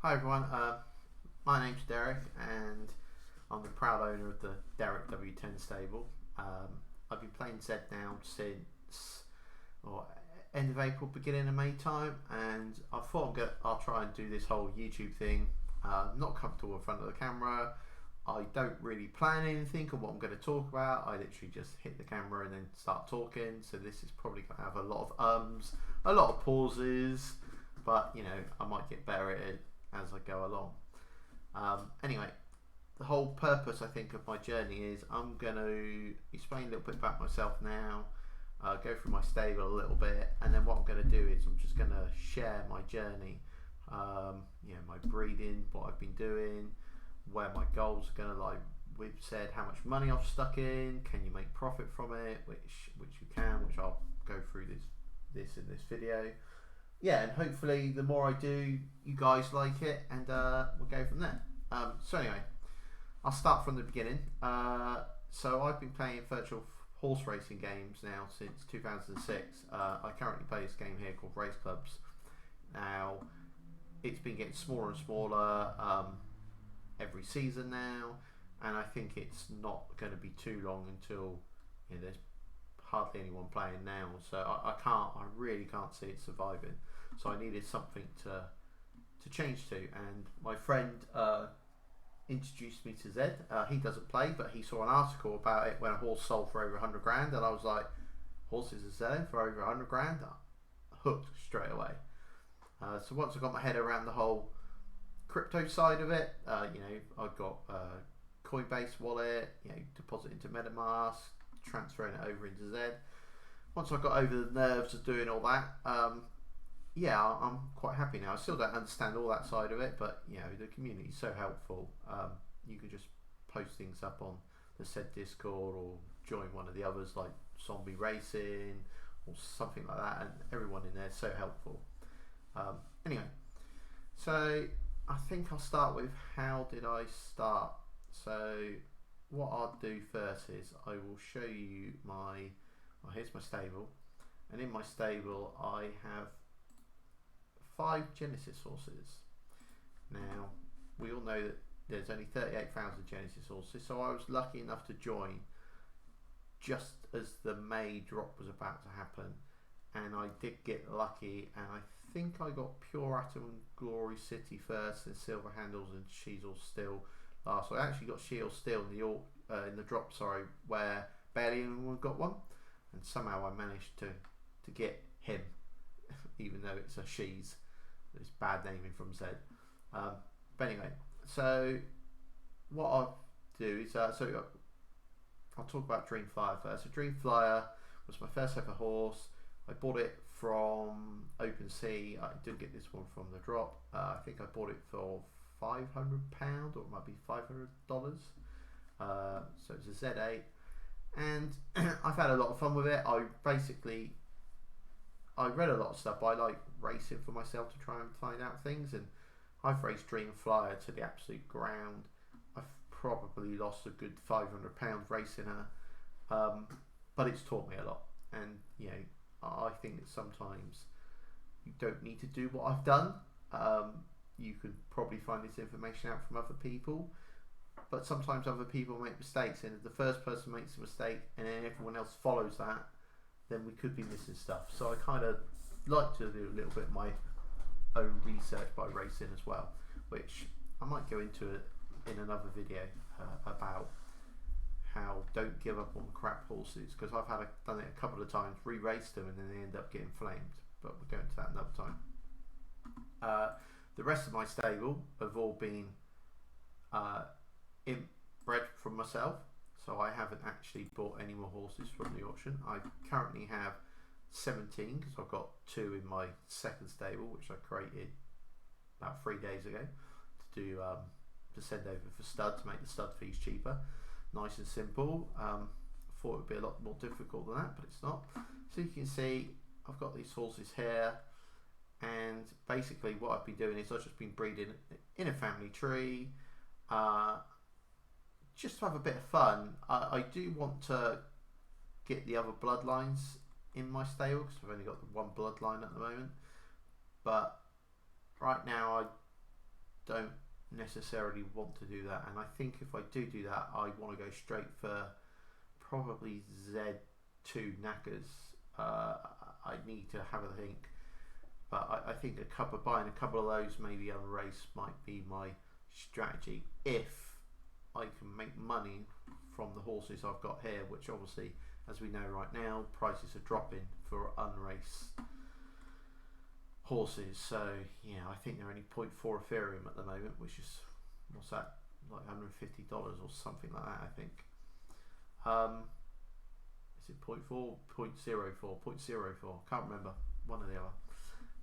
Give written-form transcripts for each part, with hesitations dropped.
Hi everyone, my name's Derek and I'm the proud owner of the Derekw10 stable. I've been playing Zed now since end of April, beginning of May time, and I thought I'll try and do this whole YouTube thing. Not comfortable in front of the camera. I don't really plan anything on what I'm going to talk about. I literally just hit the camera and then start talking, so this is probably going to have a lot of ums, a lot of pauses, but you know, I might get better at it as I go along. Anyway, the whole purpose I think of my journey is I'm going to explain a little bit about myself now, go through my stable a little bit, and then what I'm going to do is I'm just going to share my journey, you know, my breeding, what I've been doing, where my goals are going to lie. We've said how much money I've stuck in, can you make profit from it, which you can, which I'll go through this in this video. Yeah, and hopefully the more I do, you guys like it, and we'll go from there. So anyway, I'll start from the beginning. So I've been playing virtual horse racing games now since 2006. I currently play this game here called Race Clubs. Now, it's been getting smaller and smaller every season now, and I think it's not going to be too long until, you know, there's hardly anyone playing now, so I really can't see it surviving. So I needed something to change to, and my friend introduced me to Zed. He doesn't play, but he saw an article about it when a horse sold for over 100 grand, and I was like, horses are selling for over 100 grand? Hooked straight away. So once I got my head around the whole crypto side of it, you know, I've got a Coinbase wallet, you know, deposit into MetaMask, transferring it over into Zed. Once I got over the nerves of doing all that, yeah, I'm quite happy now. I still don't understand all that side of it, but you know, the community is so helpful. You can just post things up on the said Discord or join one of the others like Zombie Racing or something like that, and everyone in there is so helpful. Anyway, so I think I'll start with how did I start. So what I'll do first is I will show you my, well, here's my stable, and in my stable I have 5 Genesis horses. Now we all know that there's only 38,000 Genesis horses, so I was lucky enough to join just as the May drop was about to happen, and I did get lucky, and I think I got Pure Atom and Glory City first, and Silver Handles and Sheasel Still last. So I actually got Sheasel Still in the drop, sorry, where barely anyone got one, and somehow I managed to get him, even though it's a she's. It's bad naming from Zed. But anyway, so what I'll do is I'll talk about Dream Flyer first. So Dream Flyer was my first ever horse. I bought it from OpenSea. I did get this one from the drop. I think I bought it for £500, or it might be $500. So it's a Z8, and I've had a lot of fun with it. I read a lot of stuff, but I like racing for myself to try and find out things, and I've raced Dream Flyer to the absolute ground. I've probably lost a good £500 racing her, but it's taught me a lot, and you know, I think that sometimes you don't need to do what I've done. You could probably find this information out from other people, but sometimes other people make mistakes, and if the first person makes a mistake and then everyone else follows that, then we could be missing stuff. So I kind of like to do a little bit of my own research by racing as well, which I might go into it in another video about how don't give up on crap horses, because I've done it a couple of times, re-raced them, and then they end up getting flamed, but we'll go into that another time. The rest of my stable have all been bred from myself, so I haven't actually bought any more horses from the auction. I currently have 17, because I've got 2 in my second stable, which I created about 3 days ago to send over for stud, to make the stud fees cheaper. Nice and simple. I thought it would be a lot more difficult than that, but it's not. So you can see I've got these horses here, and basically what I've been doing is I've just been breeding in a family tree, just to have a bit of fun. I do want to get the other bloodlines in my stable, because I've only got the one bloodline at the moment, but right now don't necessarily want to do that, and I think if I do that, I want to go straight for probably Z2 knackers. I need to have a think, but I think buying a couple of those maybe on a race might be my strategy if I can make money from the horses I've got here, which obviously, as we know right now, prices are dropping for unraced horses. So yeah, I think they're only 0.4 Ethereum at the moment, which is, what's that, like $150 or something like that, I think. Is it 0.4, 0.04, 0.04? Can't remember, one or the other.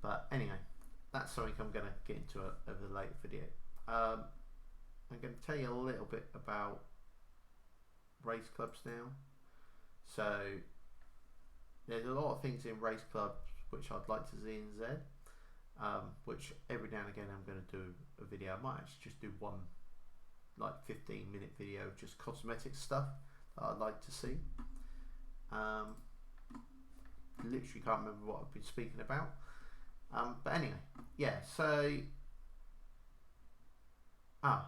But anyway, that's something I'm going to get into over the later video. I'm going to tell you a little bit about race clubs now. So there's a lot of things in race clubs which I'd like to see in Zed, which every now and again I'm going to do a video. I might actually just do one like 15-minute video, just cosmetic stuff that I'd like to see. Literally can't remember what I've been speaking about, but anyway, yeah, so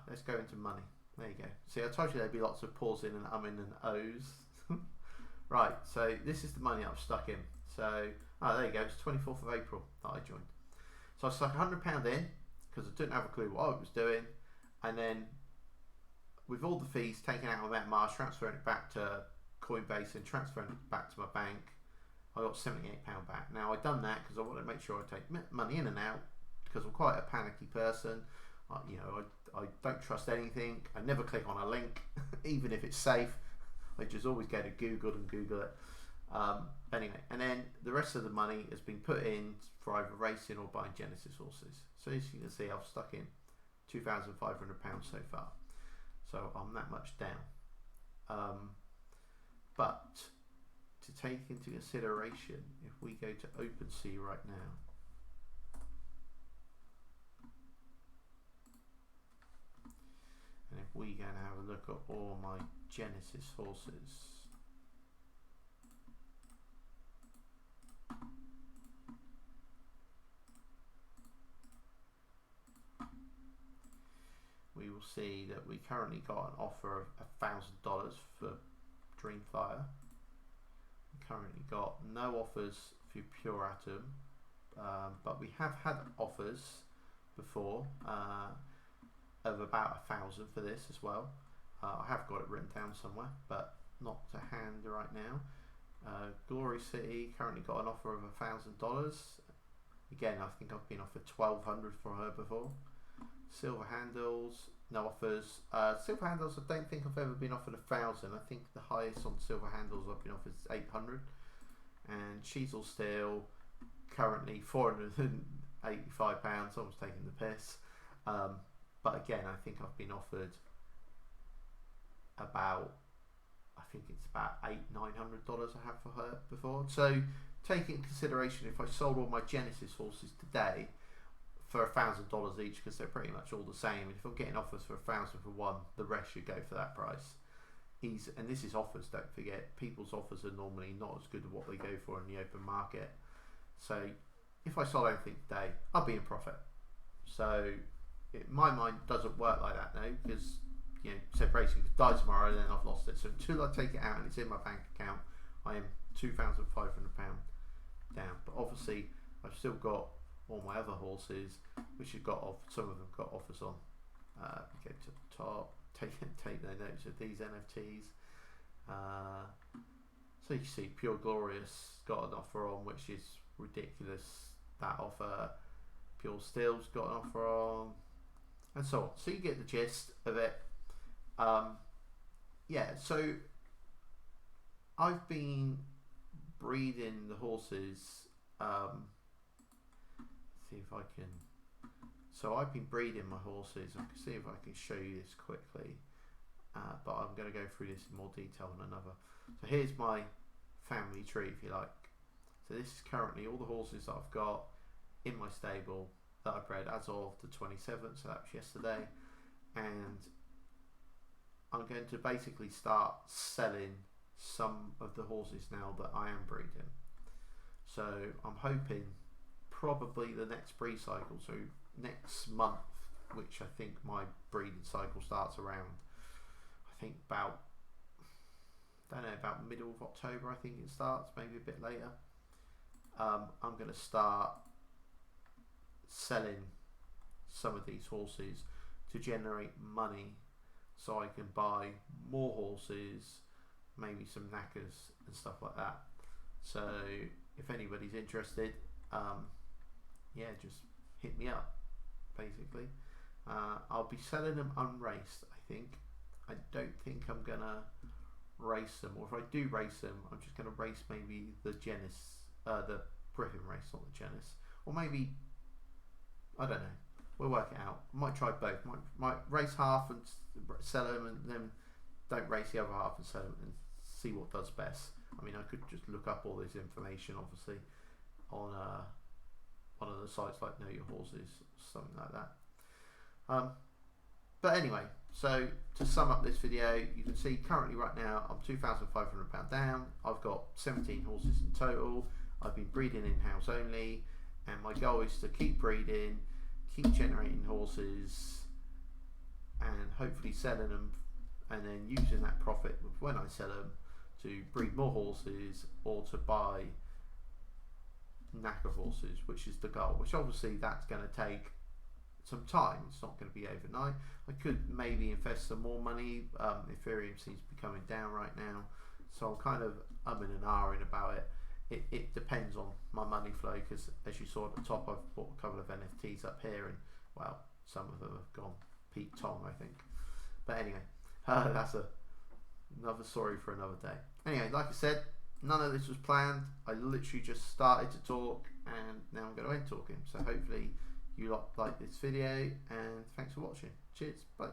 let's go into money. There you go. See, I told you there'd be lots of pausing and umming and ohs. Right, so this is the money I've stuck in. So there you go, it's 24th of April that I joined. So I stuck £100 in because I didn't have a clue what I was doing, and then with all the fees taken out of MetaMask, transferring it back to Coinbase and transferring it back to my bank, I got £78 back. Now I've done that because I want to make sure I take money in and out, because I'm quite a panicky person. You know, I don't trust anything. I never click on a link, even if it's safe. I just always go to Google and Google it. Anyway, and then the rest of the money has been put in for either racing or buying Genesis horses. So as you can see, I've stuck in £2,500 so far. So I'm that much down. But to take into consideration, if we go to OpenSea right now, and if we go and have a look at all my Genesis horses, we will see that we currently got an offer of $1,000 for Dreamfire. We currently got no offers for Pure Atom, but we have had offers before of about 1,000 for this as well. I have got it written down somewhere, but not to hand right now. Glory City currently got an offer of $1,000. Again, I think I've been offered 1,200 for her before. Silver Handles, no offers. Silver Handles, I don't think I've ever been offered 1,000. I think the highest on Silver Handles I've been offered is 800. And Cheezel Steel, currently £485. Someone's taking the piss. But again, I think I've been offered about, I think it's about $800–900 I have for her before. So take into consideration, if I sold all my Genesis horses today for $1,000 each, because they're pretty much all the same, if I'm getting offers for 1,000 for one, the rest should go for that price. And this is offers, don't forget, people's offers are normally not as good as what they go for in the open market. So if I sold everything today, I'll be in profit. So my mind doesn't work like that now, because, you know, say racing could die tomorrow and then I've lost it. So until I take it out and it's in my bank account, I am £2,500 down. But obviously I've still got all my other horses which have got some of them got offers on. Go to the top, take no notes of these NFTs. So you see Pure Glorious got an offer on, which is ridiculous, that offer. Pure Steel's got an offer on, and so on. So you get the gist of it. Yeah, so I've been breeding the horses. See if I can. So I've been breeding my horses. I can see if I can show you this quickly, but I'm going to go through this in more detail on another. So here's my family tree, if you like. So this is currently all the horses that I've got in my stable that I bred as of the 27th, so that was yesterday, and I'm going to basically start selling some of the horses now that I am breeding. So I'm hoping probably the next breed cycle, so next month which I think my breeding cycle starts around, I think about, don't know, about middle of October I think it starts, maybe a bit later. I'm going to start selling some of these horses to generate money so I can buy more horses, maybe some knackers and stuff like that. So if anybody's interested, yeah, just hit me up basically. I'll be selling them unraced, I think. I don't think I'm gonna race them, or if I do race them, I'm just gonna race maybe the the Griffin race, not the Genis, or maybe, I don't know, we'll work it out. Might try both. Might race half and sell them, and then don't race the other half and sell them, and see what does best. I mean, I could just look up all this information, obviously, on one of the sites like Know Your Horses, something like that. But anyway, so to sum up this video, you can see currently right now I'm £2,500 down. I've got 17 horses in total. I've been breeding in-house only, and my goal is to keep breeding, keep generating horses, and hopefully selling them, and then using that profit when I sell them to breed more horses or to buy knacker horses, which is the goal, which obviously that's going to take some time. It's not going to be overnight. I could maybe invest some more money. Ethereum seems to be coming down right now, so I'm kind of umming and ahhing about it. It depends on my money flow, because as you saw at the top, I've bought a couple of NFTs up here, and well, some of them have gone Pete Tong, I think. But anyway, that's another story for another day. Anyway, like I said, none of this was planned. I literally just started to talk, and now I'm going to end talking. So hopefully you like this video, and thanks for watching. Cheers, bye.